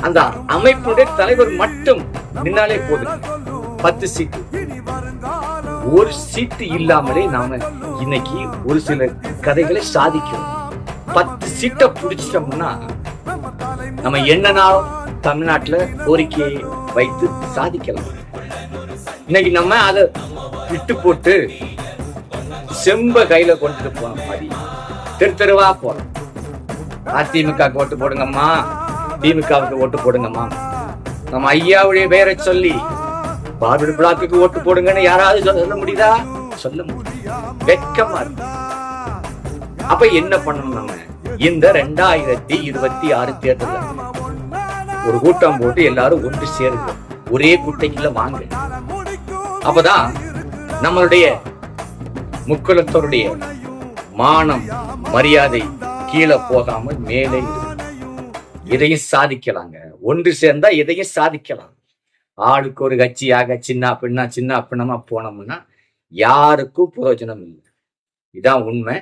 அந்த அமைப்புடைய தலைவர் மட்டும் நின்னாலே போதும் 10 சீட்டு. ஒரு சீட்டு இல்லாமலே நாம இன்னைக்கு ஒரு சில கதைகளை சாதிக்கிறோம். 10 சீட்டை பிடிச்சிட்டோம்னா நம்ம என்னன்னாலும் தமிழ்நாட்டுல கோரிக்கையை வைத்து சாதிக்கலாம். இன்னைக்கு நம்ம அதை விட்டு போட்டு செம்ப கையில கொண்டுட்டு போன மாதிரி தெருவா போறோம். அதிமுக ஓட்டு போடுங்கம்மா, திமுகவுக்கு ஓட்டு போடுங்கம்மா, நம்ம ஐயாவுடைய பெயரை சொல்லி பார்வர்டு பிளாக்குக்கு ஓட்டு போடுங்கன்னு யாராவது சொல்ல முடியுதா? சொல்ல முடியும். வெட்கமா இருக்கு. அப்ப என்ன பண்ணணும்? நம்ம இந்த 2026 தேர்தல் ஒரு கூட்டம் போட்டு எல்லாரும் ஒன்று சேருங்க, ஒரே குட்டைக்குள்ள வாங்க. அப்பதான் நம்மளுடைய முக்குலத்தோருடைய மானம் மரியாதை கீழே போகாமல் மேலே இதையும் சாதிக்கலாங்க. ஒன்று சேர்ந்தா இதையும் சாதிக்கலாம். ஆளுக்கு ஒரு கட்சியாக சின்ன பின்னமா போனோம்னா யாருக்கும் பிரயோஜனம் இல்லை. இதான் உண்மை.